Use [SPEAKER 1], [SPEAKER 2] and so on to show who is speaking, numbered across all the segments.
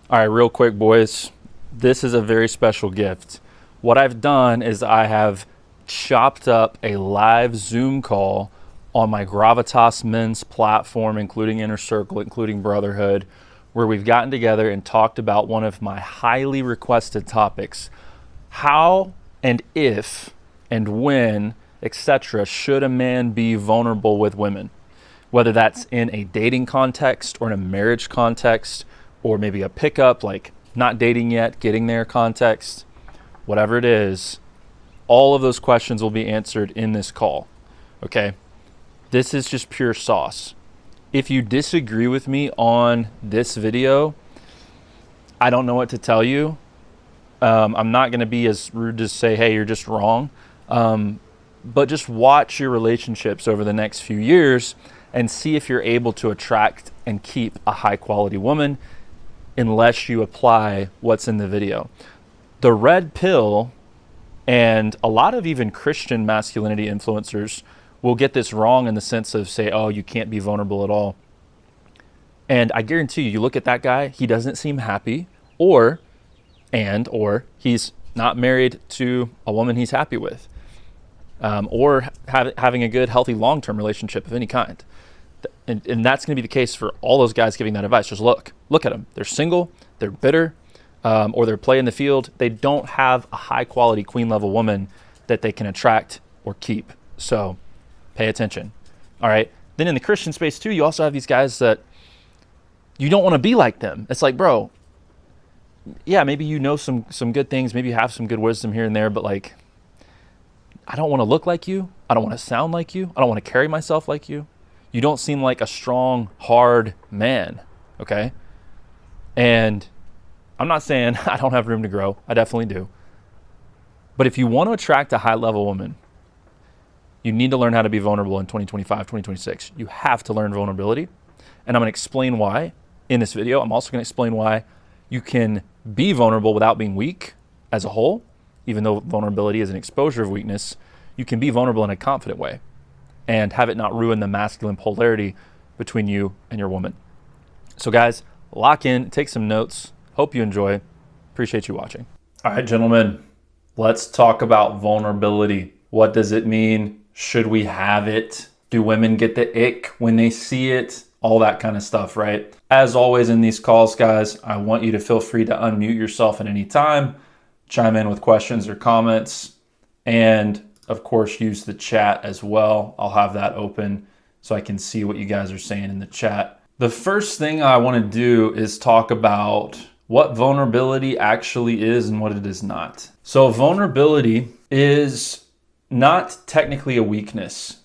[SPEAKER 1] All right, real quick, boys. This is a very special gift. What I've done is I have chopped up a live Zoom call on my Gravitas Men's platform, including Inner Circle, including Brotherhood, where we've gotten together and talked about one of my highly requested topics. How and if and when, etc., should a man be vulnerable with women? Whether that's in a dating context or in a marriage context, or maybe a pickup, like not dating yet, getting there context, whatever it is, all of those questions will be answered in this call. Okay? This is just pure sauce. If you disagree with me on this video, I don't know what to tell you. I'm not going to be as rude to say, hey, you're just wrong. But just watch your relationships over the next few years and see if you're able to attract and keep a high quality woman unless you apply what's in the video. The red pill and a lot of even Christian masculinity influencers will get this wrong in the sense of say, oh, you can't be vulnerable at all. And I guarantee you, you look at that guy, he doesn't seem happy, or he's not married to a woman he's happy with, or having a good, healthy, long-term relationship of any kind. And that's going to be the case for all those guys giving that advice. Just look at them. They're single, they're bitter, or they're playing the field. They don't have a high-quality queen-level woman that they can attract or keep. So pay attention. All right. Then in the Christian space too, you also have these guys that you don't want to be like them. It's like, bro, yeah, maybe you know some good things, maybe you have some good wisdom here and there, but like, I don't want to look like you. I don't want to sound like you. I don't want to carry myself like you. You don't seem like a strong, hard man, okay? And I'm not saying I don't have room to grow. I definitely do. But if you want to attract a high-level woman, you need to learn how to be vulnerable in 2025, 2026. You have to learn vulnerability. And I'm going to explain why in this video. I'm also going to explain why you can be vulnerable without being weak as a whole. Even though vulnerability is an exposure of weakness, you can be vulnerable in a confident way and have it not ruin the masculine polarity between you and your woman. So guys, lock in, take some notes. Hope you enjoy. Appreciate you watching. All right, gentlemen, let's talk about vulnerability. What does it mean? Should we have it? Do women get the ick when they see it? All that kind of stuff, right? As always in these calls, guys, I want you to feel free to unmute yourself at any time, chime in with questions or comments, and of course, use the chat as well. I'll have that open so I can see what you guys are saying in the chat. The first thing I want to do is talk about what vulnerability actually is and what it is not. So vulnerability is not technically a weakness,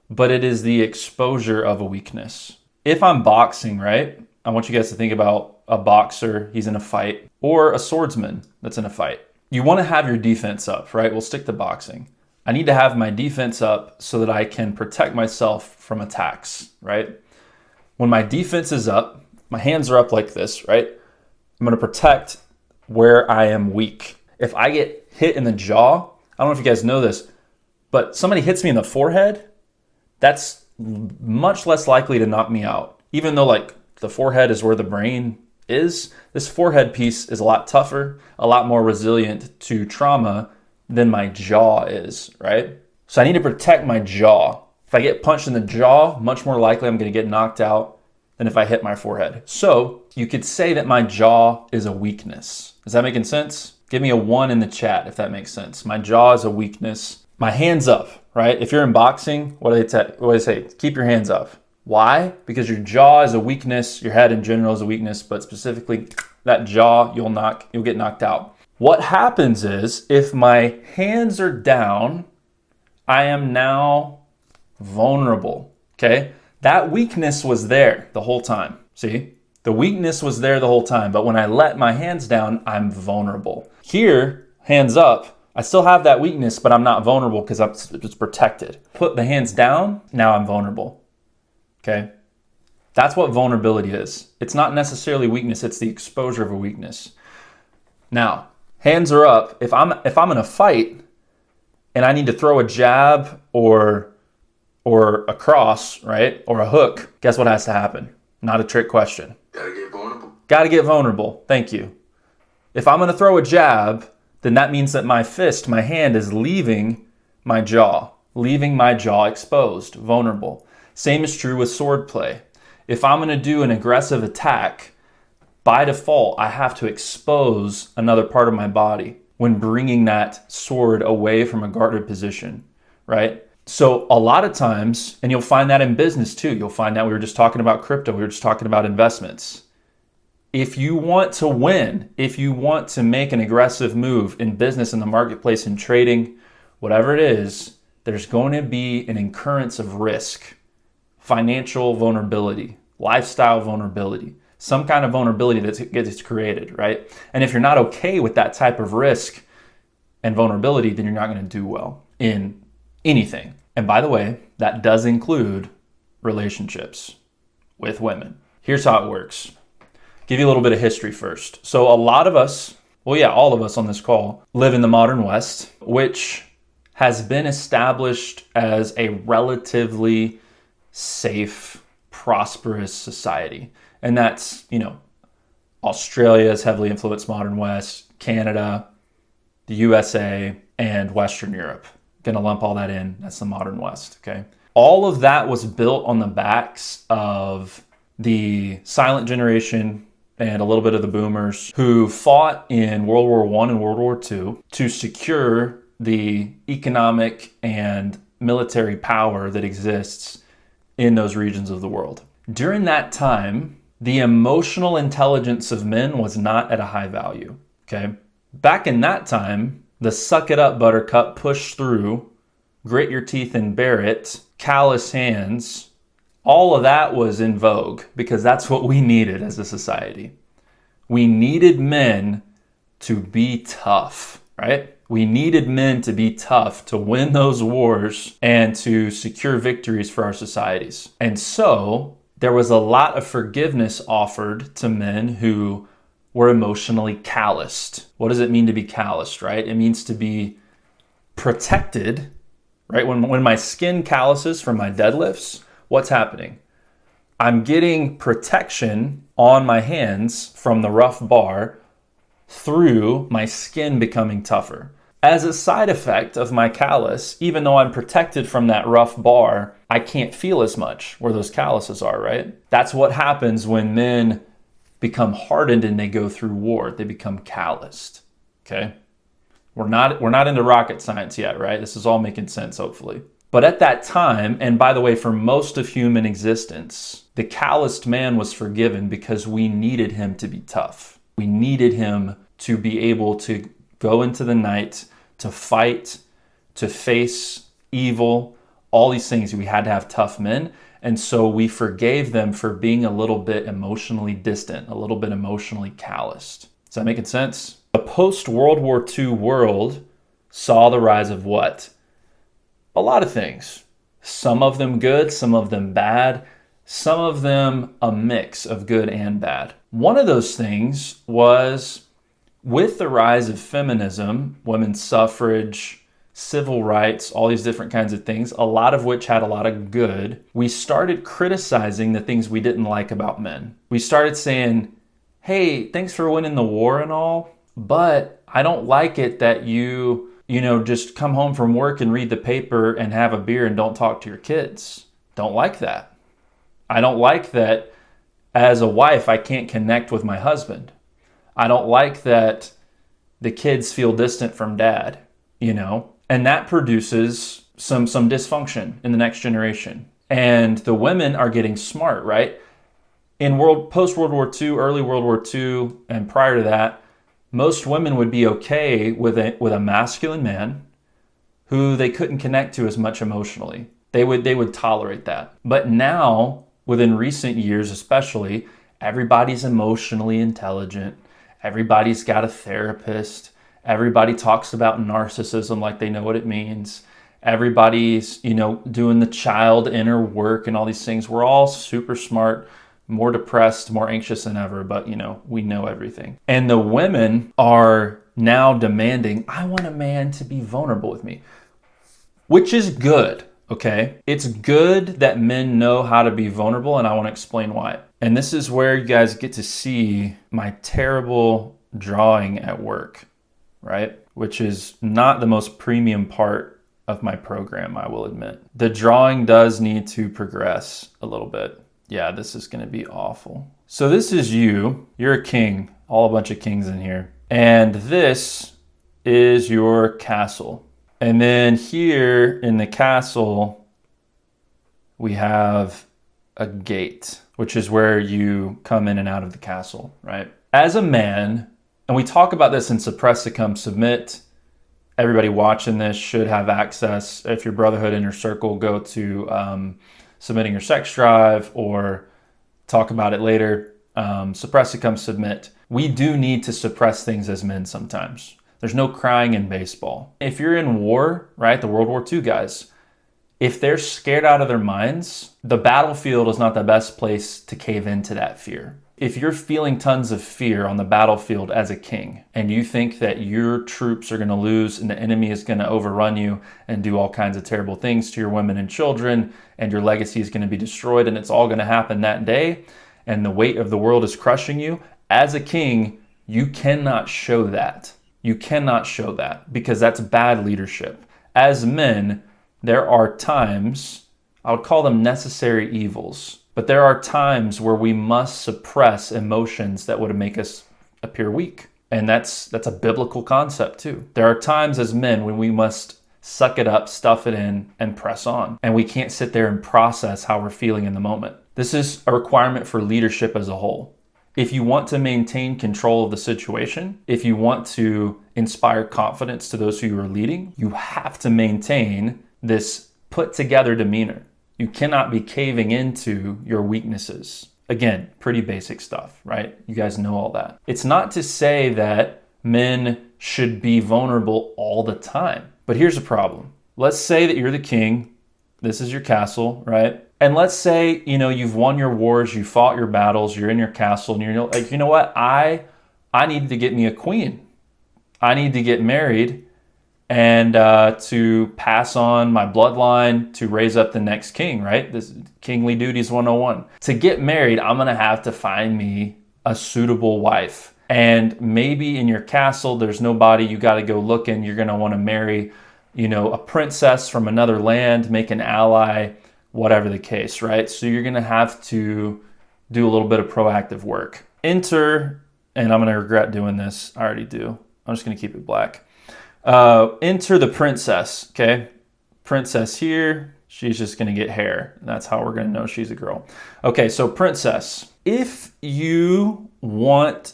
[SPEAKER 1] but it is the exposure of a weakness. If I'm boxing, right? I want you guys to think about a boxer, he's in a fight, or a swordsman that's in a fight. You want to have your defense up, right? We'll stick to boxing. I need to have my defense up so that I can protect myself from attacks, right? When my defense is up, my hands are up like this, right? I'm going to protect where I am weak. If I get hit in the jaw, I don't know if you guys know this, but somebody hits me in the forehead, that's much less likely to knock me out. Even though like the forehead is where the brain is, this forehead piece is a lot tougher, a lot more resilient to trauma than my jaw is, right? So I need to protect my jaw. If I get punched in the jaw, much more likely I'm going to get knocked out than if I hit my forehead. So you could say that my jaw is a weakness. Is that making sense? Give me a 1 in the chat if that makes sense. My jaw is a weakness. My hands up, right? If you're in boxing, what do they say? Keep your hands up. Why? Because your jaw is a weakness. Your head in general is a weakness, but specifically that jaw, you'll get knocked out. What happens is if my hands are down, I am now vulnerable, okay? That weakness was there the whole time, see? The weakness was there the whole time, but when I let my hands down, I'm vulnerable. Here, hands up, I still have that weakness, but I'm not vulnerable because it's protected. Put the hands down, now I'm vulnerable, okay? That's what vulnerability is. It's not necessarily weakness, it's the exposure of a weakness. Now, hands are up. If I'm in a fight and I need to throw a jab or a cross, right? Or a hook, guess what has to happen? Not a trick question.
[SPEAKER 2] Gotta get vulnerable.
[SPEAKER 1] Got to get vulnerable. Thank you. If I'm going to throw a jab, then that means that my fist, my hand is leaving my jaw exposed, vulnerable. Same is true with sword play. If I'm going to do an aggressive attack, by default, I have to expose another part of my body when bringing that sword away from a guarded position, right? So a lot of times, and you'll find that in business too, you'll find that we were just talking about crypto, we were just talking about investments. If you want to win, if you want to make an aggressive move in business, in the marketplace, in trading, whatever it is, there's going to be an incurrence of risk, financial vulnerability, lifestyle vulnerability, some kind of vulnerability that gets created, right? And if you're not okay with that type of risk and vulnerability, then you're not going to do well in anything. And by the way, that does include relationships with women. Here's how it works. Give you a little bit of history first. So a lot of us, all of us on this call live in the modern West, which has been established as a relatively safe, prosperous society. And that's, Australia has heavily influenced modern West, Canada, the USA, and Western Europe. Gonna lump all that in. That's the modern West, okay? All of that was built on the backs of the silent generation and a little bit of the boomers who fought in World War I and World War II to secure the economic and military power that exists in those regions of the world. During that time, the emotional intelligence of men was not at a high value, okay? Back in that time, the suck it up buttercup, push through, grit your teeth and bear it, callous hands, all of that was in vogue because that's what we needed as a society. We needed men to be tough, right? We needed men to be tough to win those wars and to secure victories for our societies. And so there was a lot of forgiveness offered to men who were emotionally calloused. What does it mean to be calloused, right? It means to be protected, right? When my skin calluses from my deadlifts, what's happening? I'm getting protection on my hands from the rough bar through my skin becoming tougher. As a side effect of my callus, even though I'm protected from that rough bar, I can't feel as much where those calluses are, right? That's what happens when men become hardened and they go through war. They become calloused, okay? We're not into rocket science yet, right? This is all making sense, hopefully. But at that time, and by the way, for most of human existence, the calloused man was forgiven because we needed him to be tough. We needed him to be able to go into the night, to fight, to face evil, all these things. We had to have tough men. And so we forgave them for being a little bit emotionally distant, a little bit emotionally calloused. Is that making sense? The post-World War II world saw the rise of what? A lot of things. Some of them good, some of them bad, some of them a mix of good and bad. One of those things was with the rise of feminism, women's suffrage, civil rights, all these different kinds of things, a lot of which had a lot of good, we started criticizing the things we didn't like about men. We started saying, hey, thanks for winning the war and all, but I don't like it that you just come home from work and read the paper and have a beer and don't talk to your kids. Don't like that. I don't like that as a wife I can't connect with my husband. I don't like that the kids feel distant from dad, and that produces some dysfunction in the next generation. And the women are getting smart, right? In post-World War II, early World War II, and prior to that, most women would be okay with a masculine man who they couldn't connect to as much emotionally. They would tolerate that. But now, within recent years especially, everybody's emotionally intelligent. Everybody's got a therapist. Everybody talks about narcissism like they know what it means. Everybody's, doing the child inner work and all these things. We're all super smart, more depressed, more anxious than ever, but we know everything. And the women are now demanding, I want a man to be vulnerable with me, which is good, okay? It's good that men know how to be vulnerable, and I want to explain why. And this is where you guys get to see my terrible drawing at work, right? Which is not the most premium part of my program, I will admit. The drawing does need to progress a little bit. Yeah, this is gonna be awful. So this is you. You're a king, all a bunch of kings in here. And this is your castle. And then here in the castle, we have a gate, which is where you come in and out of the castle, right? As a man, and we talk about this in Suppress, Succumb, Submit. Everybody watching this should have access. If your Brotherhood Inner Circle, go to Submitting Your Sex Drive or talk about it later. Suppress, Succumb, Submit. We do need to suppress things as men sometimes. There's no crying in baseball. If you're in war, right, the World War II guys, if they're scared out of their minds, the battlefield is not the best place to cave into that fear. If you're feeling tons of fear on the battlefield as a king, and you think that your troops are going to lose and the enemy is going to overrun you and do all kinds of terrible things to your women and children, and your legacy is going to be destroyed, and it's all going to happen that day, and the weight of the world is crushing you, as a king, you cannot show that. You cannot show that because that's bad leadership. As men, there are times, I would call them necessary evils, but there are times where we must suppress emotions that would make us appear weak. And that's a biblical concept too. There are times as men when we must suck it up, stuff it in, and press on. And we can't sit there and process how we're feeling in the moment. This is a requirement for leadership as a whole. If you want to maintain control of the situation, if you want to inspire confidence to those who you are leading, you have to maintain this put together demeanor. You cannot be caving into your weaknesses. Again, pretty basic stuff, right? You guys know all that. It's not to say that men should be vulnerable all the time, but here's a problem. Let's say that you're the king. This is your castle, right? And let's say, you've won your wars, you fought your battles, you're in your castle, and you're like, you know what? I need to get me a queen. I need to get married and to pass on my bloodline to raise up the next king, right? This Kingly Duties 101. To get married, I'm gonna have to find me a suitable wife. And maybe in your castle, there's nobody, you gotta go looking. You're gonna wanna marry, a princess from another land, make an ally, whatever the case, right? So you're gonna have to do a little bit of proactive work. Enter, and I'm gonna regret doing this, I already do. I'm just gonna keep it black. Enter the princess, okay? Princess here, she's just gonna get hair. That's how we're gonna know she's a girl. Okay, so princess. If you want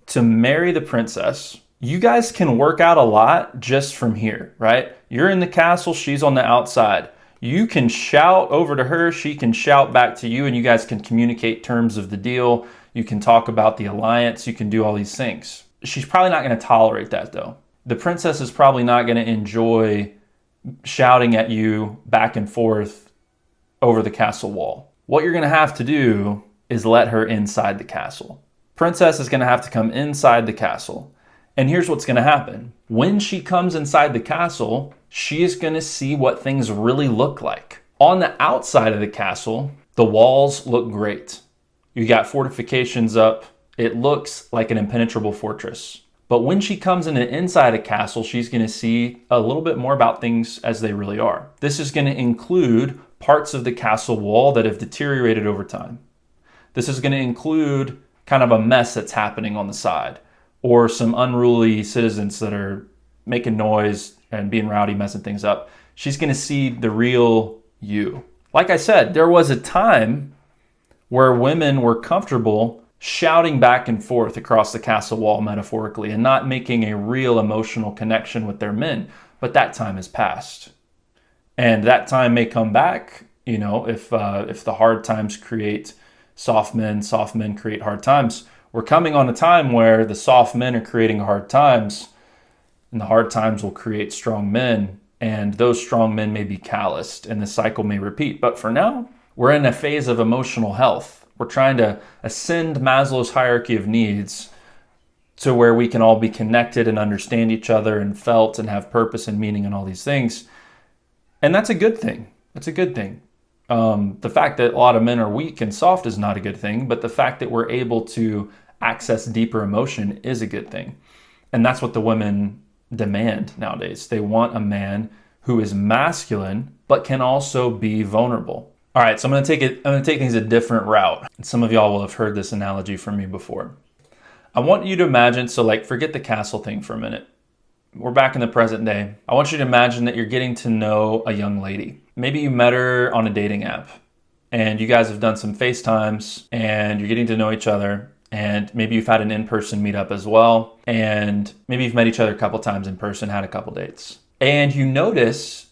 [SPEAKER 1] to marry the princess, you guys can work out a lot just from here, right? You're in the castle, she's on the outside. You can shout over to her, she can shout back to you, and you guys can communicate terms of the deal. You can talk about the alliance, you can do all these things. She's probably not gonna tolerate that though. The princess is probably not gonna enjoy shouting at you back and forth over the castle wall. What you're gonna have to do is let her inside the castle. Princess is gonna have to come inside the castle. And here's what's gonna happen. When she comes inside the castle, she is gonna see what things really look like. On the outside of the castle, the walls look great. You got fortifications up. It looks like an impenetrable fortress. But when she comes in and inside a castle, she's gonna see a little bit more about things as they really are. This is gonna include parts of the castle wall that have deteriorated over time. This is gonna include kind of a mess that's happening on the side, or some unruly citizens that are making noise and being rowdy, messing things up. She's gonna see the real you. Like I said, there was a time where women were comfortable shouting back and forth across the castle wall metaphorically and not making a real emotional connection with their men. But that time has passed. And that time may come back, if the hard times create soft men create hard times. We're coming on a time where the soft men are creating hard times, and the hard times will create strong men, and those strong men may be calloused, and the cycle may repeat. But for now, we're in a phase of emotional health. We're trying to ascend Maslow's hierarchy of needs to where we can all be connected and understand each other and felt and have purpose and meaning and all these things. And that's a good thing. That's a good thing. The fact that a lot of men are weak and soft is not a good thing, but the fact that we're able to access deeper emotion is a good thing. And that's what the women demand nowadays. They want a man who is masculine, but can also be vulnerable. All right, so I'm gonna take things a different route. Some of y'all will have heard this analogy from me before. I want you to imagine, so like forget the castle thing for a minute. We're back in the present day. I want you to imagine that you're getting to know a young lady. Maybe you met her on a dating app and you guys have done some FaceTimes and you're getting to know each other, and maybe you've had an in-person meetup as well, and maybe you've met each other a couple times in person, had a couple dates. And you notice,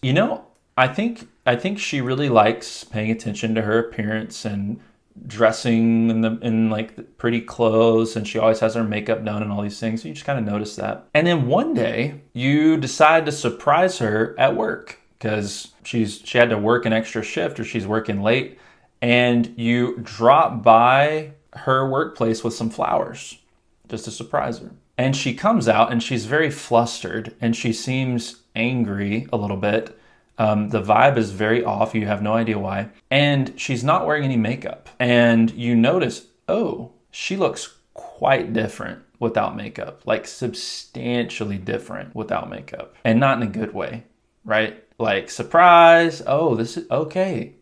[SPEAKER 1] I think she really likes paying attention to her appearance and dressing in like pretty clothes, and she always has her makeup done and all these things. So you just kind of notice that. And then one day you decide to surprise her at work because she had to work an extra shift or she's working late, and you drop by her workplace with some flowers just to surprise her. And she comes out and she's very flustered and she seems angry a little bit. The vibe is very off. You have no idea why. And she's not wearing any makeup. And you notice, oh, she looks quite different without makeup, like substantially different without makeup, and not in a good way, right? Like, surprise. Oh, this is okay.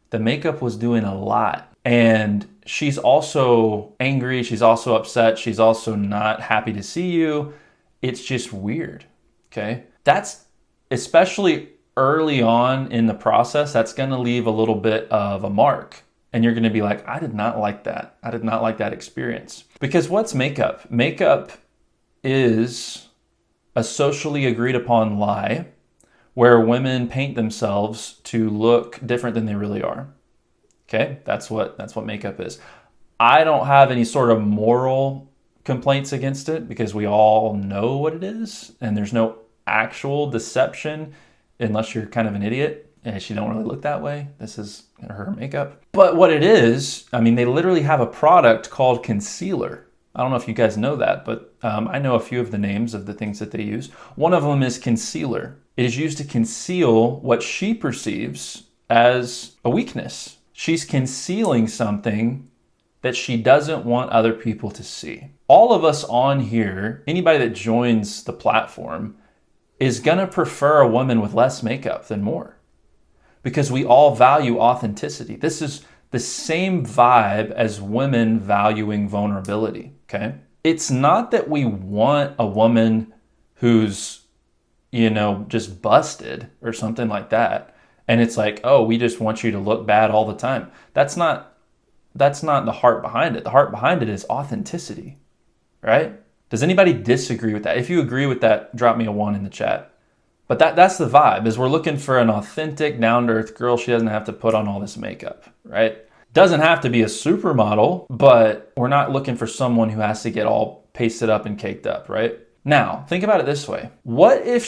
[SPEAKER 1] The makeup was doing a lot. And she's also angry. She's also upset. She's also not happy to see you. It's just weird. Okay. That's especially early on in the process, that's going to leave a little bit of a mark. And you're going to be like, I did not like that. I did not like that experience. Because what's makeup? Makeup is a socially agreed upon lie where women paint themselves to look different than they really are. Okay, that's what makeup is. I don't have any sort of moral complaints against it because we all know what it is, and there's no actual deception unless you're kind of an idiot and she don't really look that way. This is her makeup. But what it is, I mean, they literally have a product called concealer. I don't know if you guys know that, but I know a few of the names of the things that they use. One of them is concealer. It is used to conceal what she perceives as a weakness. She's concealing something that she doesn't want other people to see. All of us on here, anybody that joins the platform, is going to prefer a woman with less makeup than more because we all value authenticity. This is the same vibe as women valuing vulnerability, okay? It's not that we want a woman who's, just busted or something like that. And it's like, oh, we just want you to look bad all the time. That's not the heart behind it. The heart behind it is authenticity, right? Does anybody disagree with that? If you agree with that, drop me a 1 in the chat. But that's the vibe, is we're looking for an authentic, down-to-earth girl. She doesn't have to put on all this makeup, right? Doesn't have to be a supermodel, but we're not looking for someone who has to get all pasted up and caked up, right? Now, think about it this way. What if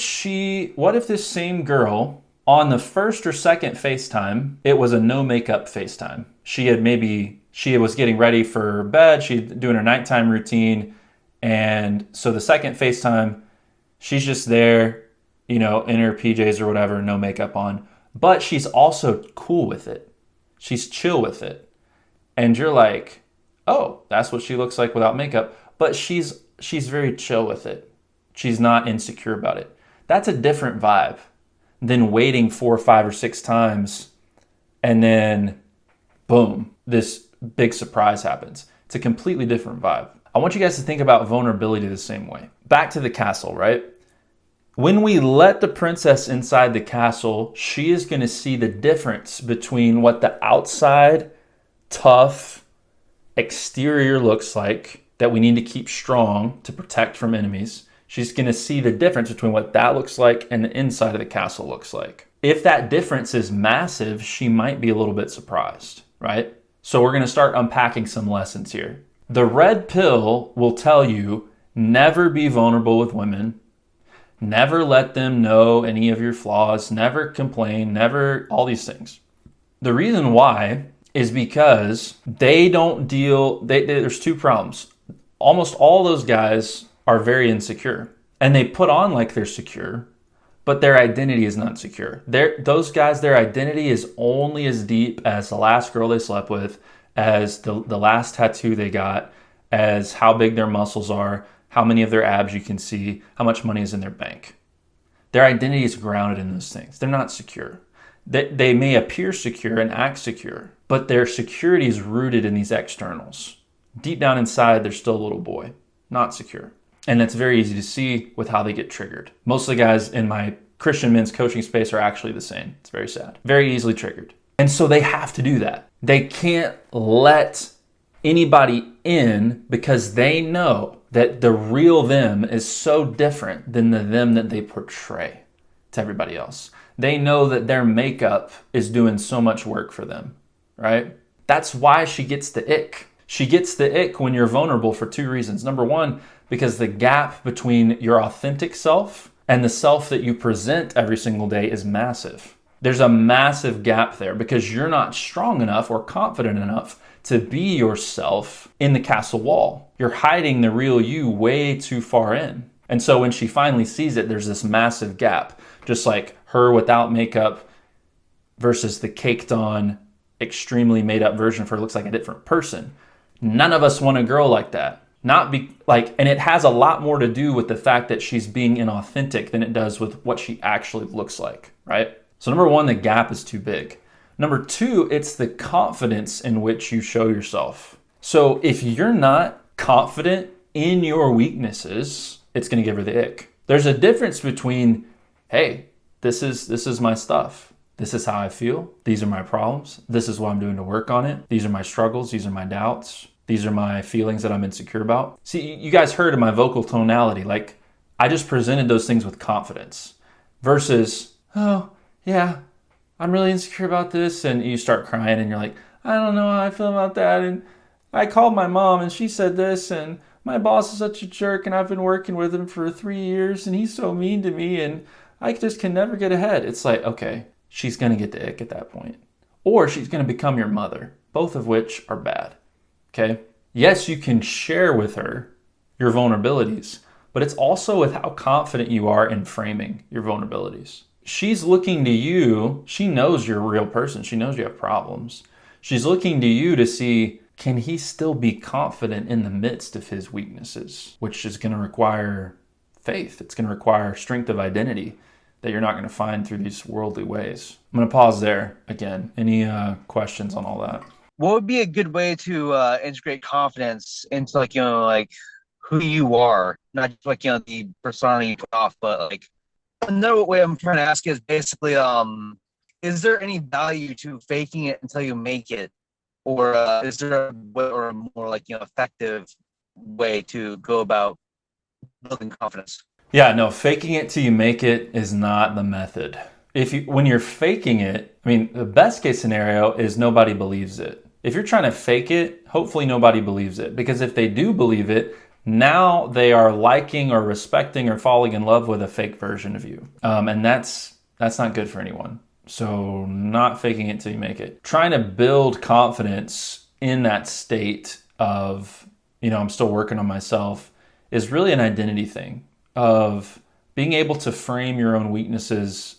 [SPEAKER 1] this same girl, on the first or second FaceTime, it was a no makeup FaceTime. She was getting ready for bed. She's doing her nighttime routine. And so the second FaceTime, she's just there, in her PJs or whatever, no makeup on. But she's also cool with it. She's chill with it. And you're like, oh, that's what she looks like without makeup. But she's very chill with it. She's not insecure about it. That's a different vibe than waiting 4 or 5 or 6 times and then boom, this big surprise happens. It's a completely different vibe. I want you guys to think about vulnerability the same way. Back to the castle, right? When we let the princess inside the castle, she is going to see the difference between what the outside, tough exterior looks like that we need to keep strong to protect from enemies. She's going to see the difference between what that looks like and the inside of the castle looks like. If that difference is massive, she might be a little bit surprised, right? So we're going to start unpacking some lessons here. The red pill will tell you never be vulnerable with women, never let them know any of your flaws, never complain, never all these things. The reason why is because there's 2 problems. Almost all those guys are very insecure and they put on like they're secure, but their identity is not secure. Those guys, their identity is only as deep as the last girl they slept with, as the last tattoo they got, as how big their muscles are, how many of their abs you can see, how much money is in their bank. Their identity is grounded in those things. They're not secure. They may appear secure and act secure, but their security is rooted in these externals. Deep down inside, they're still a little boy, not secure. And that's very easy to see with how they get triggered. Most of the guys in my Christian men's coaching space are actually the same. It's very sad. Very easily triggered. And so they have to do that. They can't let anybody in because they know that the real them is so different than the them that they portray to everybody else. They know that their makeup is doing so much work for them, right? That's why she gets the ick. She gets the ick when you're vulnerable for two reasons. Number one, because the gap between your authentic self and the self that you present every single day is massive. There's a massive gap there because you're not strong enough or confident enough to be yourself in the castle wall. You're hiding the real you way too far in. And so when she finally sees it, there's this massive gap, just like her without makeup versus the caked on, extremely made up version of her looks like a different person. None of us want a girl like that. And it has a lot more to do with the fact that she's being inauthentic than it does with what she actually looks like, right? So number one, the gap is too big. Number two, it's the confidence in which you show yourself. So if you're not confident in your weaknesses, it's going to give her the ick. There's a difference between, hey, this is my stuff. This is how I feel. These are my problems. This is what I'm doing to work on it. These are my struggles. These are my doubts. These are my feelings that I'm insecure about. See, you guys heard in my vocal tonality, like I just presented those things with confidence versus, oh, yeah, I'm really insecure about this. And you start crying and you're like, I don't know how I feel about that. And I called my mom and she said this, and my boss is such a jerk and I've been working with him for 3 years and he's so mean to me and I just can never get ahead. It's like, okay, she's going to get the ick at that point. Or she's going to become your mother, both of which are bad. Okay? Yes, you can share with her your vulnerabilities, but it's also with how confident you are in framing your vulnerabilities. She's looking to you. She knows you're a real person. She knows you have problems. She's looking to you to see, can he still be confident in the midst of his weaknesses, which is going to require faith. It's going to require strength of identity that you're not going to find through these worldly ways. I'm going to pause there again. Any questions on all that?
[SPEAKER 2] What would be a good way to integrate confidence into like who you are, not just the persona you put off, but like another way I'm trying to ask is basically, is there any value to faking it until you make it, or is there a way, or a more effective way to go about building confidence?
[SPEAKER 1] Yeah, no, faking it till you make it is not the method. When you're faking it, I mean, the best case scenario is nobody believes it. If you're trying to fake it, hopefully nobody believes it. Because if they do believe it, now they are liking or respecting or falling in love with a fake version of you. And that's not good for anyone. So not faking it till you make it. Trying to build confidence in that state of, I'm still working on myself is really an identity thing of being able to frame your own weaknesses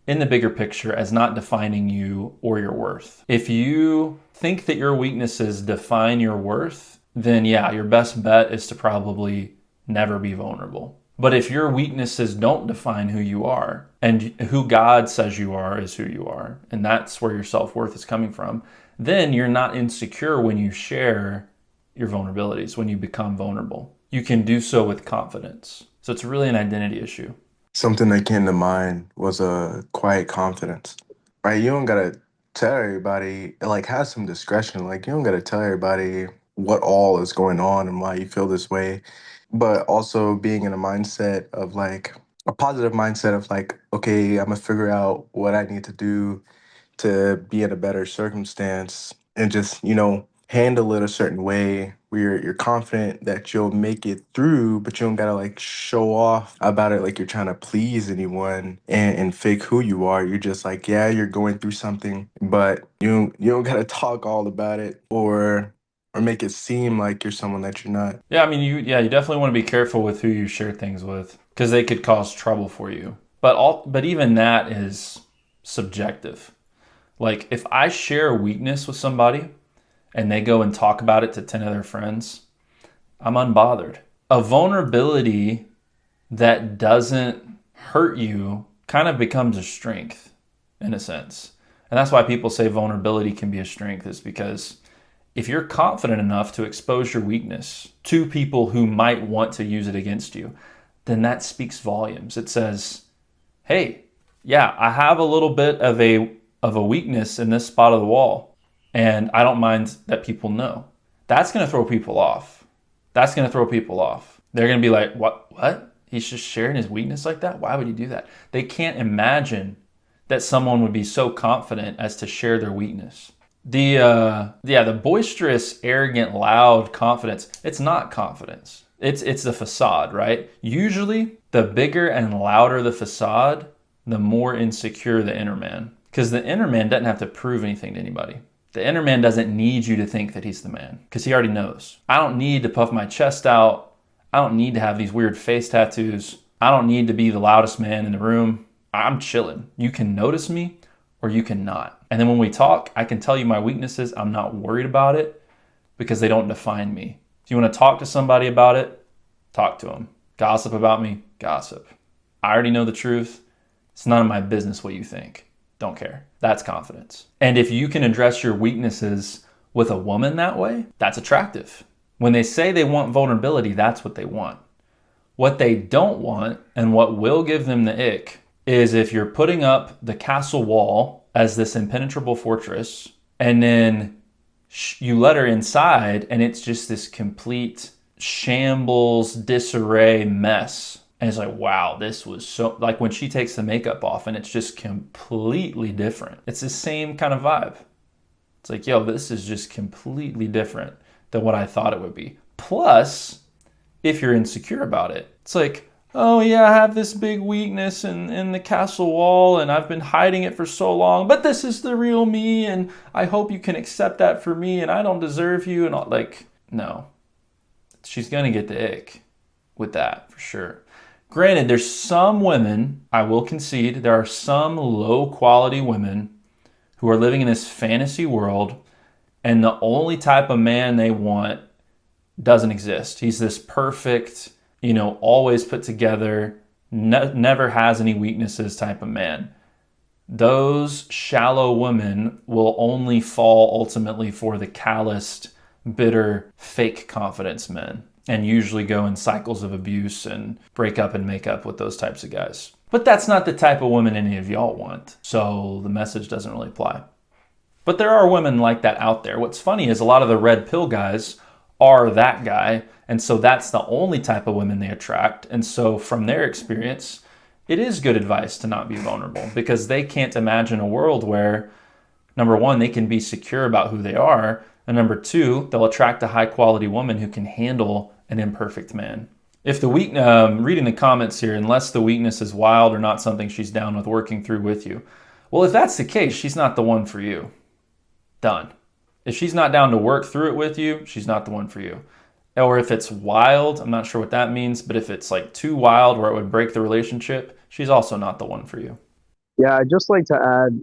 [SPEAKER 1] in the bigger picture as not defining you or your worth. If you think that your weaknesses define your worth, then yeah, your best bet is to probably never be vulnerable. But if your weaknesses don't define who you are, and who God says you are is who you are, and that's where your self-worth is coming from, then you're not insecure when you share your vulnerabilities, when you become vulnerable. You can do so with confidence. So it's really an identity issue.
[SPEAKER 3] Something that came to mind was a quiet confidence. Right? You don't gotta tell everybody, like have some discretion. Like you don't gotta tell everybody what all is going on and why you feel this way. But also being in a mindset of like a positive mindset of like, okay, I'm gonna figure out what I need to do to be in a better circumstance and just, handle it a certain way where you're confident that you'll make it through, but you don't gotta like show off about it like you're trying to please anyone and fake who you are. You're just like, yeah, you're going through something, but you don't gotta talk all about it or make it seem like you're someone that you're not.
[SPEAKER 1] Yeah, I mean, you definitely want to be careful with who you share things with because they could cause trouble for you. But even that is subjective. Like if I share a weakness with somebody and they go and talk about it to 10 other friends, I'm unbothered. A vulnerability that doesn't hurt you kind of becomes a strength in a sense. And that's why people say vulnerability can be a strength, is because if you're confident enough to expose your weakness to people who might want to use it against you, then that speaks volumes. It says, hey, yeah, I have a little bit of a weakness in this spot of the wall, and I don't mind that people know. That's going to throw people off. That's going to throw people off. They're going to be like, what? He's just sharing his weakness like that? Why would he do that? They can't imagine that someone would be so confident as to share their weakness. The boisterous, arrogant, loud confidence, it's not confidence. It's the facade, right? Usually, the bigger and louder the facade, the more insecure the inner man. Because the inner man doesn't have to prove anything to anybody. The inner man doesn't need you to think that he's the man, because he already knows. I don't need to puff my chest out. I don't need to have these weird face tattoos. I don't need to be the loudest man in the room. I'm chilling. You can notice me or you cannot. And then when we talk, I can tell you my weaknesses. I'm not worried about it because they don't define me. If you want to talk to somebody about it, talk to them. Gossip about me, gossip. I already know the truth. It's none of my business what you think. Don't care. That's confidence. And if you can address your weaknesses with a woman that way, that's attractive. When they say they want vulnerability, that's what they want. What they don't want, and what will give them the ick, is if you're putting up the castle wall as this impenetrable fortress, and then you let her inside, and it's just this complete shambles, disarray mess. And it's like, wow, this was so... Like when she takes the makeup off, and it's just completely different. It's the same kind of vibe. It's like, yo, this is just completely different than what I thought it would be. Plus, if you're insecure about it, it's like, oh yeah, I have this big weakness in the castle wall and I've been hiding it for so long, but this is the real me and I hope you can accept that for me and I don't deserve you and all. Like, no. She's gonna get the ick with that for sure. Granted, there's some women, I will concede, there are some low quality women who are living in this fantasy world and the only type of man they want doesn't exist. He's this perfect, always put together, never has any weaknesses type of man. Those shallow women will only fall ultimately for the calloused, bitter, fake confidence men, and usually go in cycles of abuse and break up and make up with those types of guys. But that's not the type of woman any of y'all want, so the message doesn't really apply. But there are women like that out there. What's funny is a lot of the red pill guys are that guy, and so that's the only type of women they attract. And so from their experience, it is good advice to not be vulnerable, because they can't imagine a world where, number one, they can be secure about who they are, and number two, they'll attract a high quality woman who can handle an imperfect man. If the reading the comments here, unless the weakness is wild or not something she's down with working through with you. Well, if that's the case, she's not the one for you. Done. If she's not down to work through it with you, she's not the one for you. Or if it's wild, I'm not sure what that means, but if it's like too wild where it would break the relationship, she's also not the one for you.
[SPEAKER 4] Yeah, I'd just like to add,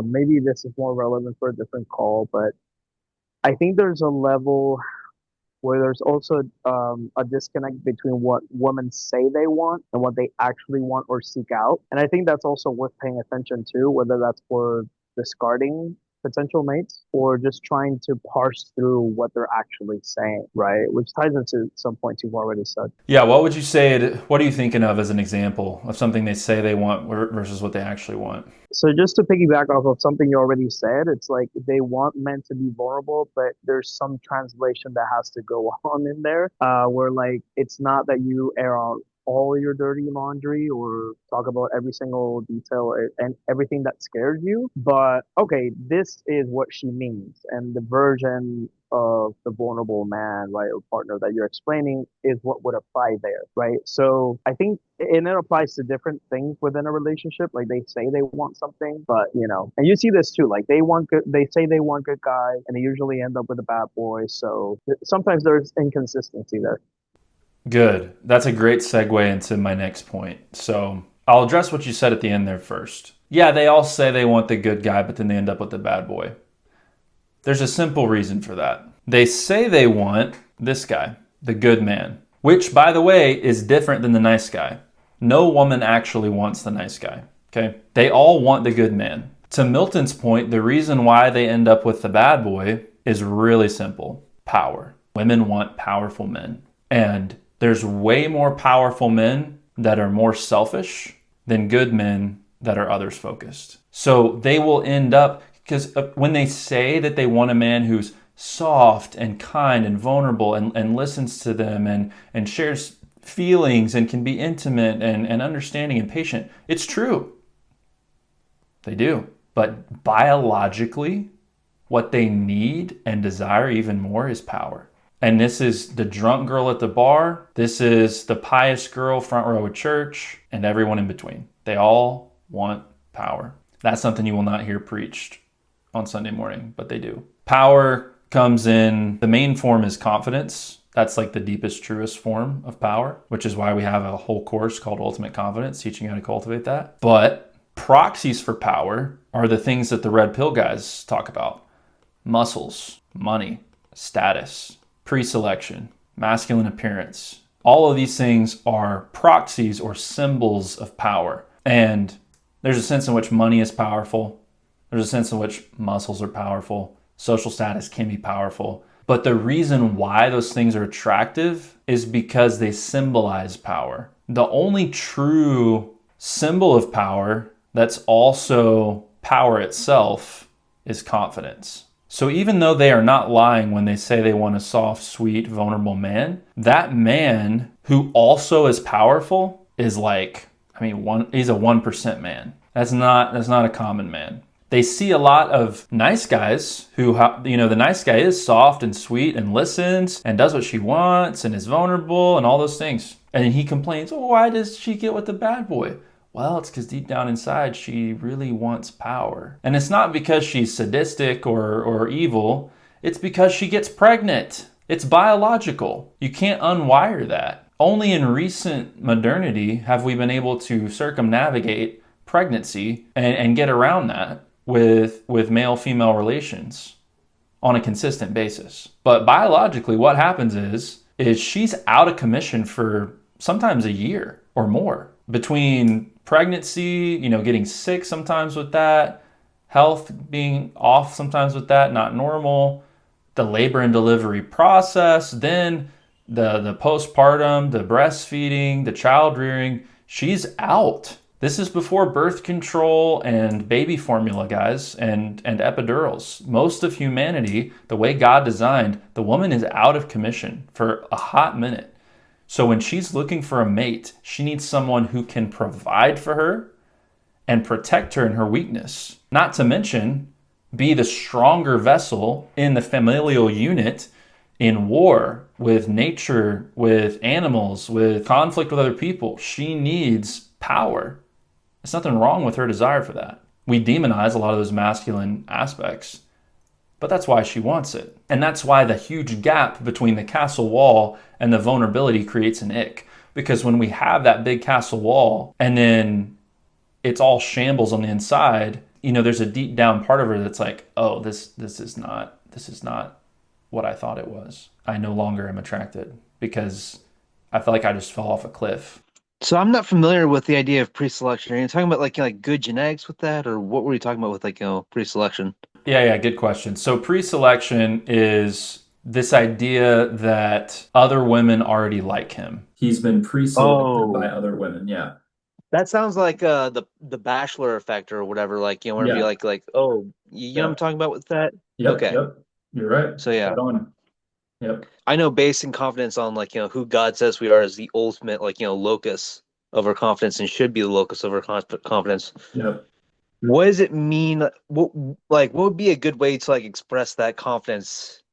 [SPEAKER 4] maybe this is more relevant for a different call, but I think there's a level where there's also a disconnect between what women say they want and what they actually want or seek out. And I think that's also worth paying attention to, whether that's for discarding potential mates or just trying to parse through what they're actually saying, right? Which ties into some points you've already said.
[SPEAKER 1] Yeah, what would you say, what are you thinking of as an example of something they say they want versus what they actually want?
[SPEAKER 4] So just to piggyback off of something you already said, it's like they want men to be vulnerable, but there's some translation that has to go on in there, where like it's not that you air out all your dirty laundry or talk about every single detail and everything that scares you, but okay, this is what she means, and the version of the vulnerable man, right, or partner that you're explaining is what would apply there, right? So I think and it applies to different things within a relationship. Like they say they want something, but and you see this too. Like they say they want good guy, and they usually end up with a bad boy. So sometimes there's inconsistency there.
[SPEAKER 1] Good. That's a great segue into my next point. So I'll address what you said at the end there first. Yeah, they all say they want the good guy, but then they end up with the bad boy. There's a simple reason for that. They say they want this guy, the good man, which, by the way, is different than the nice guy. No woman actually wants the nice guy, okay? They all want the good man. To Milton's point, the reason why they end up with the bad boy is really simple. Power. Women want powerful men. And there's way more powerful men that are more selfish than good men that are others focused. So they will end up, because when they say that they want a man who's soft and kind and vulnerable and listens to them and shares feelings and can be intimate and understanding and patient, it's true. They do. But biologically, what they need and desire even more is power. And this is the drunk girl at the bar. This is the pious girl front row at church, and everyone in between. They all want power. That's something you will not hear preached on Sunday morning, but they do. Power comes in, the main form is confidence. That's like the deepest, truest form of power, which is why we have a whole course called Ultimate Confidence, teaching how to cultivate that. But proxies for power are the things that the red pill guys talk about. Muscles, money, status, pre-selection, masculine appearance. All of these things are proxies or symbols of power. And there's a sense in which money is powerful. There's a sense in which muscles are powerful. Social status can be powerful. But the reason why those things are attractive is because they symbolize power. The only true symbol of power that's also power itself is confidence. So even though they are not lying when they say they want a soft, sweet, vulnerable man, that man who also is powerful is like, he's a 1% man. That's not a common man. They see a lot of nice guys who, the nice guy is soft and sweet and listens and does what she wants and is vulnerable and all those things. And he complains, oh, why does she get with the bad boy? Well, it's because deep down inside, she really wants power. And it's not because she's sadistic or evil. It's because she gets pregnant. It's biological. You can't unwire that. Only in recent modernity have we been able to circumnavigate pregnancy and get around that with male-female relations on a consistent basis. But biologically, what happens is she's out of commission for sometimes a year or more. Between pregnancy, getting sick sometimes with that, health being off sometimes with that, not normal, the labor and delivery process, then the postpartum, the breastfeeding, the child rearing, she's out. This is before birth control and baby formula, guys, and epidurals. Most of humanity, the way God designed, the woman is out of commission for a hot minute. So when she's looking for a mate, she needs someone who can provide for her and protect her in her weakness. Not to mention, be the stronger vessel in the familial unit in war, with nature, with animals, with conflict with other people. She needs power. There's nothing wrong with her desire for that. We demonize a lot of those masculine aspects, but that's why she wants it. And that's why the huge gap between the castle wall and the vulnerability creates an ick. Because when we have that big castle wall and then it's all shambles on the inside, there's a deep down part of her that's like, oh, this is not what I thought it was. I no longer am attracted because I feel like I just fell off a cliff.
[SPEAKER 2] So I'm not familiar with the idea of pre-selection. Are you talking about like good genetics with that, or what were you talking about with pre-selection?
[SPEAKER 1] Yeah, good question. So pre-selection is this idea that other women already like him. He's been pre-selected by other women. Yeah.
[SPEAKER 2] That sounds like the Bachelor effect or whatever. Like whenever you like oh, you know what I'm talking about with that?
[SPEAKER 1] Yep,
[SPEAKER 2] okay.
[SPEAKER 1] Yep. You're right.
[SPEAKER 2] So yeah.
[SPEAKER 1] Right on. Yep.
[SPEAKER 2] I know basing confidence on who God says we are is the ultimate locus of our confidence and should be the locus of our confidence.
[SPEAKER 1] Yep.
[SPEAKER 2] What does it mean? What would be a good way to express that confidence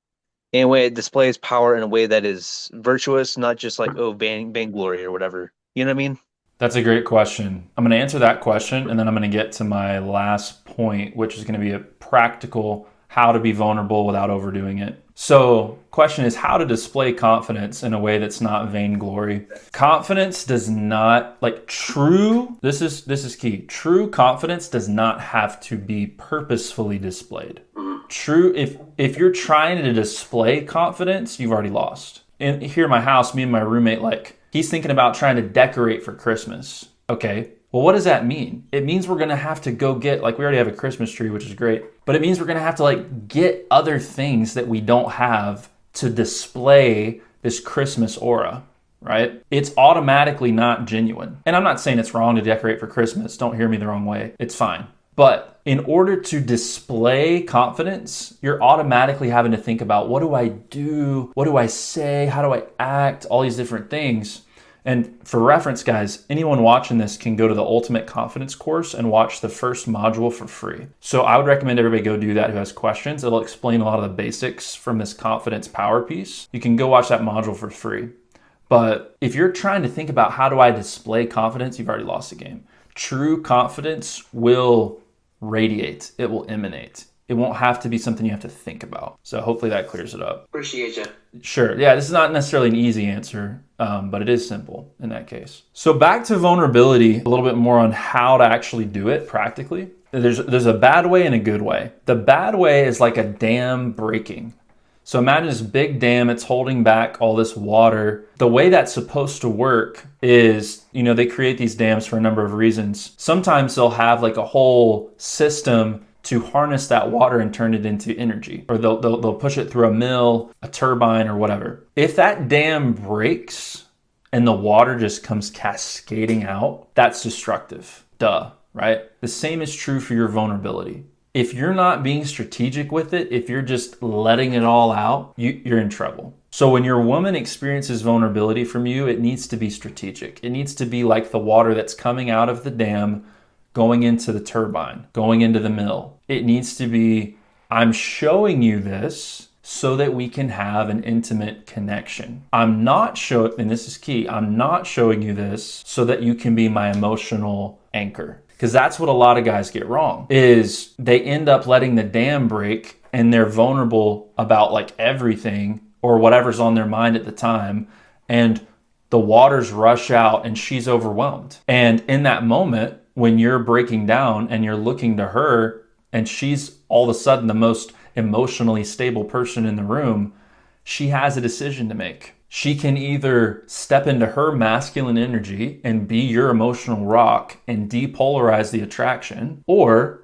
[SPEAKER 2] in a way it displays power in a way that is virtuous, not just vainglory or whatever. You know what I mean?
[SPEAKER 1] That's a great question. I'm going to answer that question, and then I'm going to get to my last point, which is going to be a practical how to be vulnerable without overdoing it. So, question is how to display confidence in a way that's not vainglory. Confidence does not, like true, this is key. True confidence does not have to be purposefully displayed. True, if you're trying to display confidence, you've already lost. And here in my house, me and my roommate, like, he's thinking about trying to decorate for Christmas. Okay, well, what does that mean? It means we're gonna have to go get, like, we already have a Christmas tree, which is great, but it means we're gonna have to, like, get other things that we don't have to display this Christmas aura, right? It's automatically not genuine. And I'm not saying it's wrong to decorate for Christmas. Don't hear me the wrong way. It's fine. But in order to display confidence, you're automatically having to think about, what do I do? What do I say? How do I act? All these different things. And for reference, guys, anyone watching this can go to the Ultimate Confidence course and watch the first module for free. So I would recommend everybody go do that who has questions. It'll explain a lot of the basics from this confidence power piece. You can go watch that module for free. But if you're trying to think about how do I display confidence, you've already lost the game. True confidence will radiate. It will emanate. It won't have to be something you have to think about. So hopefully that clears it up.
[SPEAKER 5] Appreciate you.
[SPEAKER 1] Sure. Yeah, this is not necessarily an easy answer, but it is simple in that case. So back to vulnerability, a little bit more on how to actually do it practically. There's a bad way and a good way. The bad way is like a dam breaking. So imagine this big dam, it's holding back all this water. The way that's supposed to work is, they create these dams for a number of reasons. Sometimes they'll have like a whole system to harness that water and turn it into energy, or they'll push it through a mill, a turbine, or whatever. If that dam breaks and the water just comes cascading out, that's destructive. Duh, right? The same is true for your vulnerability. If you're not being strategic with it, if you're just letting it all out, you're in trouble. So when your woman experiences vulnerability from you, it needs to be strategic. It needs to be like the water that's coming out of the dam, going into the turbine, going into the mill. It needs to be, I'm showing you this so that we can have an intimate connection. I'm not showing, and this is key, I'm not showing you this so that you can be my emotional anchor. Because that's what a lot of guys get wrong, is they end up letting the dam break and they're vulnerable about like everything or whatever's on their mind at the time. And the waters rush out and she's overwhelmed. And in that moment, when you're breaking down and you're looking to her and she's all of a sudden the most emotionally stable person in the room, she has a decision to make. She can either step into her masculine energy and be your emotional rock and depolarize the attraction, or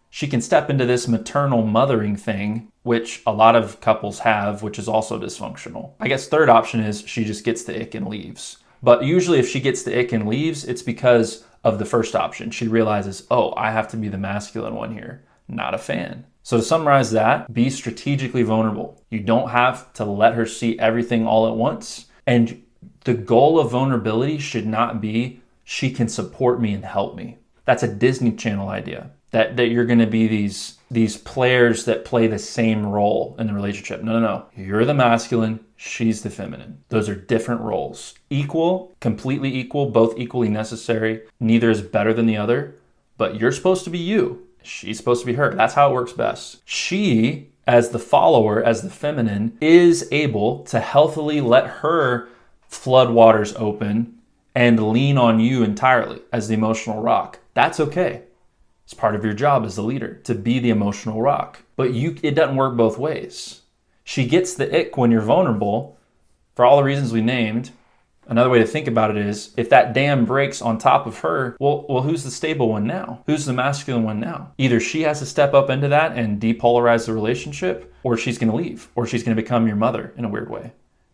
[SPEAKER 1] she can step into this maternal mothering thing, which a lot of couples have, which is also dysfunctional. I guess third option is she just gets the ick and leaves. But usually if she gets the ick and leaves, it's because of the first option. She realizes, oh, I have to be the masculine one here. Not a fan. So to summarize that, be strategically vulnerable. You don't have to let her see everything all at once. And the goal of vulnerability should not be, she can support me and help me. That's a Disney Channel idea, that you're gonna be these players that play the same role in the relationship. No. You're the masculine, she's the feminine. Those are different roles. Equal, completely equal, both equally necessary. Neither is better than the other, but you're supposed to be you. She's supposed to be her. That's how it works best. She, as the follower, as the feminine, is able to healthily let her floodwaters open and lean on you entirely as the emotional rock. That's okay. It's part of your job as the leader, to be the emotional rock. But it doesn't work both ways. She gets the ick when you're vulnerable, for all the reasons we named. Another way to think about it is, if that dam breaks on top of her, well, who's the stable one now? Who's the masculine one now? Either she has to step up into that and depolarize the relationship, or she's going to leave, or she's going to become your mother in a weird way.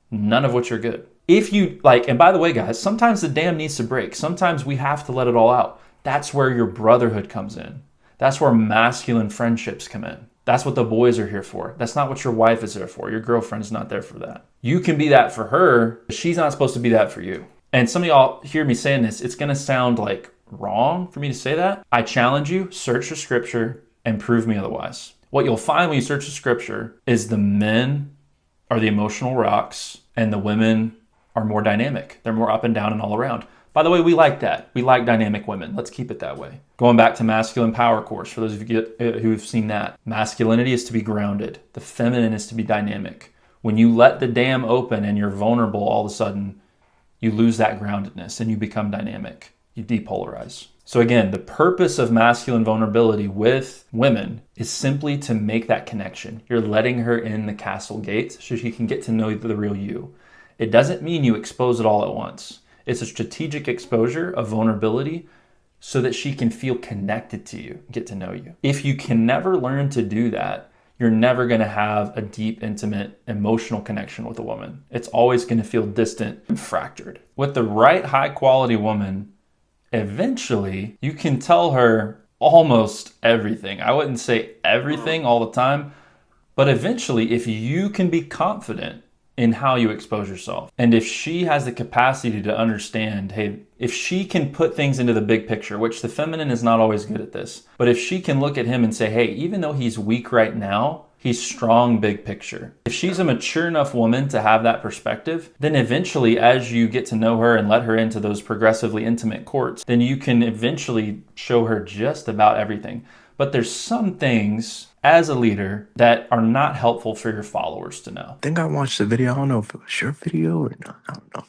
[SPEAKER 1] None of which are good. If you, and by the way, guys, sometimes the dam needs to break. Sometimes we have to let it all out. That's where your brotherhood comes in. That's where masculine friendships come in. That's what the boys are here for. That's not what your wife is there for. Your girlfriend's not there for that. You can be that for her, but she's not supposed to be that for you. And some of y'all hear me saying this, it's going to sound like wrong for me to say that. I challenge you, search the scripture and prove me otherwise. What you'll find when you search the scripture is the men are the emotional rocks and the women are more dynamic. They're more up and down and all around. By the way, we like that. We like dynamic women. Let's keep it that way. Going back to Masculine Power Course, for those of you who've seen that, masculinity is to be grounded. The feminine is to be dynamic. When you let the dam open and you're vulnerable, all of a sudden, you lose that groundedness and you become dynamic. You depolarize. So again, the purpose of masculine vulnerability with women is simply to make that connection. You're letting her in the castle gates so she can get to know the real you. It doesn't mean you expose it all at once. It's a strategic exposure of vulnerability so that she can feel connected to you, get to know you. If you can never learn to do that, you're never going to have a deep, intimate, emotional connection with a woman. It's always going to feel distant and fractured. With the right high quality woman, eventually you can tell her almost everything. I wouldn't say everything all the time, but eventually if you can be confident in how you expose yourself, and if she has the capacity to understand, hey, if she can put things into the big picture, which the feminine is not always good at this, but if she can look at him and say, hey, even though he's weak right now, he's strong big picture. If she's a mature enough woman to have that perspective, then eventually as you get to know her and let her into those progressively intimate courts, then you can eventually show her just about everything. But there's some things as a leader that are not helpful for your followers to know.
[SPEAKER 3] I think I watched the video. I don't know if it was your video or not. I don't know.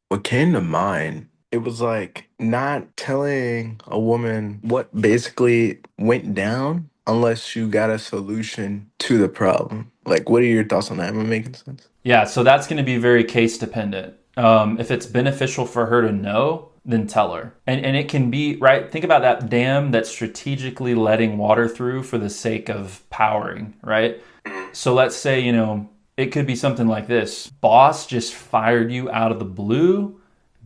[SPEAKER 3] What came to mind, it was like not telling a woman what basically went down unless you got a solution to the problem. Like, what are your thoughts on that? Am I making sense?
[SPEAKER 1] Yeah, so that's going to be very case dependent. If it's beneficial for her to know, then tell her. And it can be, right? Think about that dam that's strategically letting water through for the sake of powering, right? So let's say, it could be something like this. Boss just fired you out of the blue.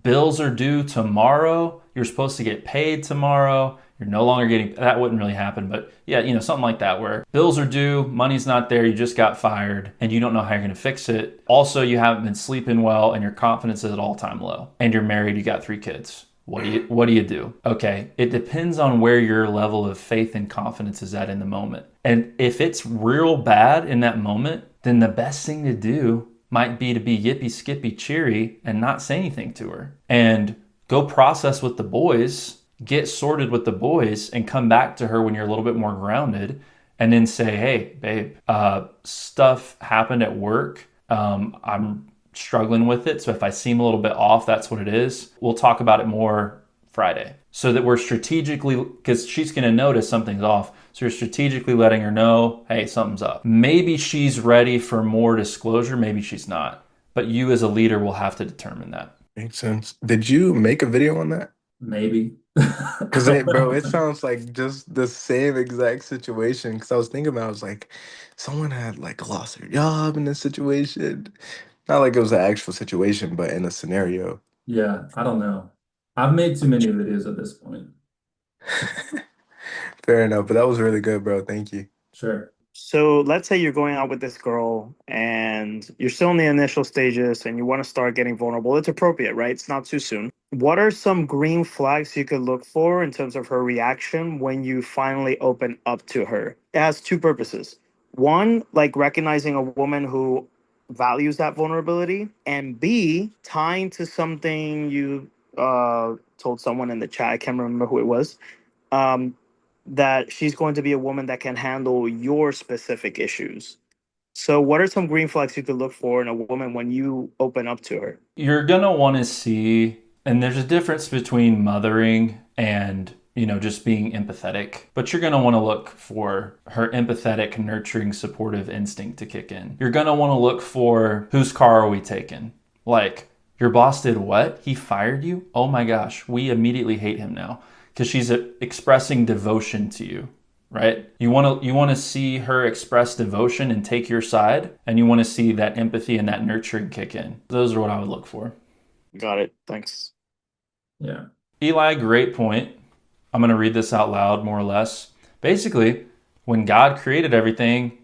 [SPEAKER 1] Bills are due tomorrow. You're supposed to get paid tomorrow. You're no longer getting, that wouldn't really happen, but yeah, something like that where bills are due, money's not there, you just got fired, and you don't know how you're gonna fix it. Also, you haven't been sleeping well, and your confidence is at all-time low. And you're married, you got 3 kids. What do you do? Okay, it depends on where your level of faith and confidence is at in the moment. And if it's real bad in that moment, then the best thing to do might be to be yippee skippy cheery and not say anything to her. And go process with the boys, get sorted with the boys, and come back to her when you're a little bit more grounded, and then say, hey, babe, stuff happened at work. I'm struggling with it. So if I seem a little bit off, that's what it is. We'll talk about it more Friday. So that we're strategically, because she's going to notice something's off. So you're strategically letting her know, hey, something's up. Maybe she's ready for more disclosure. Maybe she's not. But you as a leader will have to determine that.
[SPEAKER 3] Makes sense. Did you make a video on that?
[SPEAKER 1] Maybe.
[SPEAKER 3] Because, bro, it sounds like just the same exact situation. Because I was thinking about, I was like, someone had like lost their job in this situation. Not like it was an actual situation, but in a scenario.
[SPEAKER 1] Yeah, I don't know. I've made too many videos at this point.
[SPEAKER 3] Fair enough, but that was really good, bro. Thank you.
[SPEAKER 1] Sure.
[SPEAKER 4] So let's say you're going out with this girl and you're still in the initial stages and you want to start getting vulnerable. It's appropriate, right? It's not too soon. What are some green flags you could look for in terms of her reaction when you finally open up to her? It has 2 purposes. One, like recognizing a woman who values that vulnerability, and B, tying to something you told someone in the chat. I can't remember who it was. That she's going to be a woman that can handle your specific issues. So what are some green flags you could look for in a woman when you open up to her?
[SPEAKER 1] You're going to want to see, and there's a difference between mothering and, just being empathetic, but you're going to want to look for her empathetic, nurturing, supportive instinct to kick in. You're going to want to look for, whose car are we taking? Like, your boss did what? He fired you? Oh my gosh, we immediately hate him now. Because she's expressing devotion to you, right? You want to see her express devotion and take your side, and you want to see that empathy and that nurturing kick in. Those are what I would look for.
[SPEAKER 4] Got it. Thanks.
[SPEAKER 1] Yeah. Eli, great point. I'm going to read this out loud, more or less. Basically, when God created everything,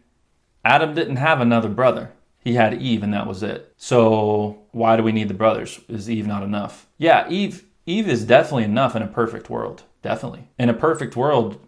[SPEAKER 1] Adam didn't have another brother. He had Eve, and that was it. So why do we need the brothers? Is Eve not enough? Yeah, Eve is definitely enough in a perfect world. Definitely. In a perfect world,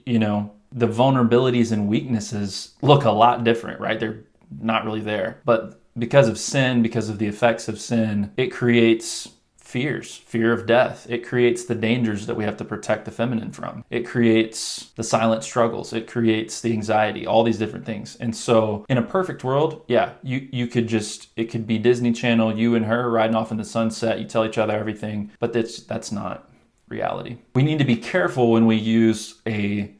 [SPEAKER 1] the vulnerabilities and weaknesses look a lot different, right? They're not really there. But because of sin, because of the effects of sin, it creates fear of death. It creates the dangers that we have to protect the feminine from. It creates the silent struggles. It creates the anxiety, all these different things. And so in a perfect world, yeah, you could just, it could be Disney Channel, you and her riding off in the sunset, you tell each other everything, but that's not reality. We need to be careful when we use a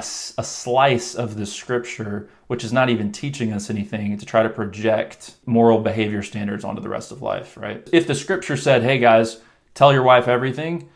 [SPEAKER 1] slice of the scripture, which is not even teaching us anything, to try to project moral behavior standards onto the rest of life, right? If the scripture said, hey guys, tell your wife everything,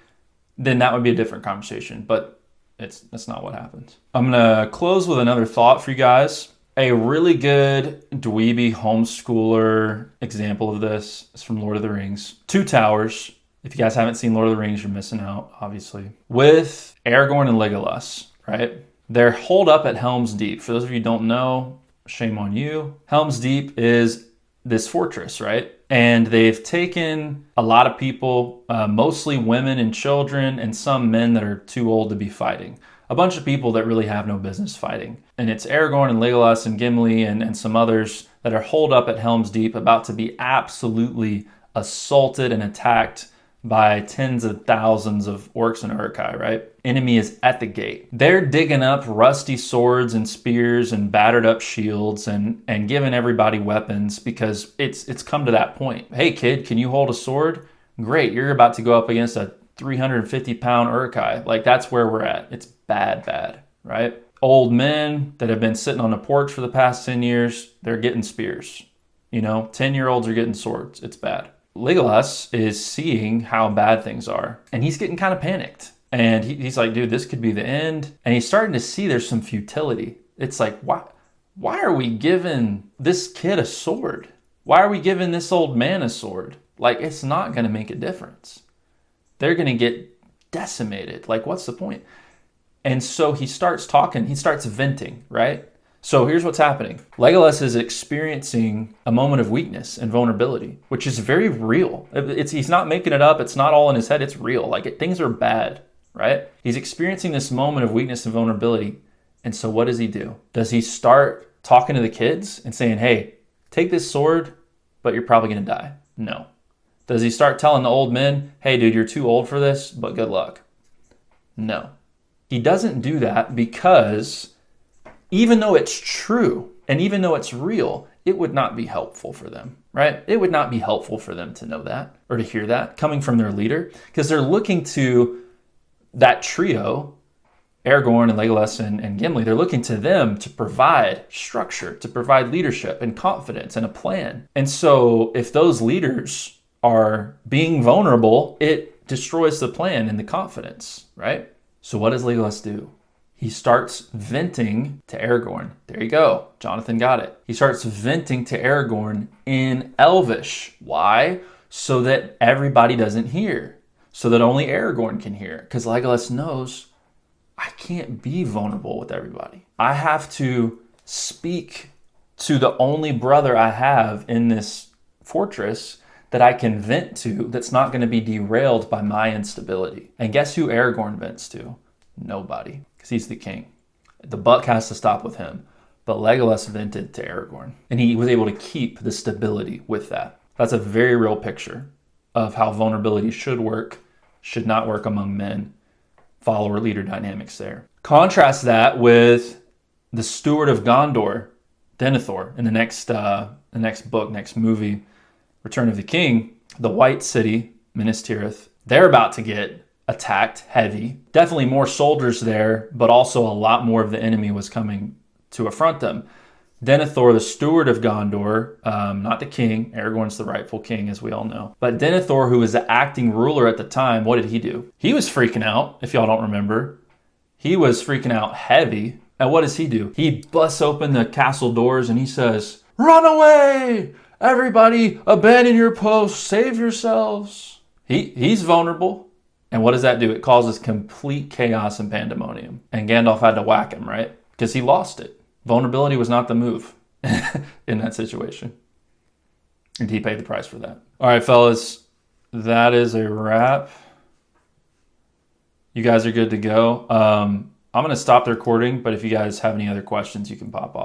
[SPEAKER 1] then that would be a different conversation, but that's not what happens. I'm gonna close with another thought for you guys. A really good dweeby homeschooler example of this is from Lord of the Rings. Two Towers. If you guys haven't seen Lord of the Rings, you're missing out, obviously. With Aragorn and Legolas, right? They're holed up at Helm's Deep. For those of you who don't know, shame on you. Helm's Deep is this fortress, right? And they've taken a lot of people, mostly women and children, and some men that are too old to be fighting. A bunch of people that really have no business fighting. And it's Aragorn and Legolas and Gimli and some others that are holed up at Helm's Deep, about to be absolutely assaulted and attacked by tens of thousands of orcs and Uruk-hai, right? Enemy is at the gate. They're digging up rusty swords and spears and battered up shields and giving everybody weapons, because it's come to that point. Hey kid, can you hold a sword? Great, you're about to go up against a 350-pound Uruk-hai. Like, that's where we're at. It's bad, right? Old men that have been sitting on the porch for the past 10 years, they're getting spears. 10-year-olds are getting swords. It's bad. Legolas is seeing how bad things are, and he's getting kind of panicked. And he's like, dude, this could be the end. And he's starting to see there's some futility. It's like, why are we giving this kid a sword? Why are we giving this old man a sword? Like, it's not going to make a difference. They're going to get decimated. Like, what's the point? And so he starts talking, he starts venting, right? So here's what's happening. Legolas is experiencing a moment of weakness and vulnerability, which is very real. He's not making it up. It's not all in his head. It's real. Things are bad, right? He's experiencing this moment of weakness and vulnerability. And so what does he do? Does he start talking to the kids and saying, hey, take this sword, but you're probably going to die? No. Does he start telling the old men, hey, dude, you're too old for this, but good luck? No. He doesn't do that because even though it's true and even though it's real, it would not be helpful for them, right? It would not be helpful for them to know that or to hear that coming from their leader, because they're looking to that trio, Aragorn and Legolas and Gimli, they're looking to them to provide structure, to provide leadership and confidence and a plan. And so if those leaders are being vulnerable, it destroys the plan and the confidence, right? So what does Legolas do? He starts venting to Aragorn. There you go. Jonathan got it. He starts venting to Aragorn in Elvish. Why? So that everybody doesn't hear. So that only Aragorn can hear. Because Legolas knows, I can't be vulnerable with everybody. I have to speak to the only brother I have in this fortress that I can vent to, that's not going to be derailed by my instability. And guess who Aragorn vents to? Nobody. Because he's the king. The buck has to stop with him. But Legolas vented to Aragorn. And he was able to keep the stability with that. That's a very real picture of how vulnerability should work, should not work among men. Follower-leader dynamics there. Contrast that with the steward of Gondor, Denethor, in the next book, next movie, Return of the King. The White City, Minas Tirith, they're about to get attacked heavy. Definitely more soldiers there, but also a lot more of the enemy was coming to affront them. Denethor, the steward of Gondor, not the king. Aragorn's the rightful king, as we all know. But Denethor, who was the acting ruler at the time, what did he do? He was freaking out, if y'all don't remember. He was freaking out heavy. And what does he do? He busts open the castle doors and he says, "Run away! Everybody, abandon your posts, save yourselves." He's vulnerable. And what does that do? It causes complete chaos and pandemonium. And Gandalf had to whack him, right? Because he lost it. Vulnerability was not the move in that situation. And he paid the price for that. All right, fellas, that is a wrap. You guys are good to go. I'm going to stop the recording, but if you guys have any other questions, you can pop off.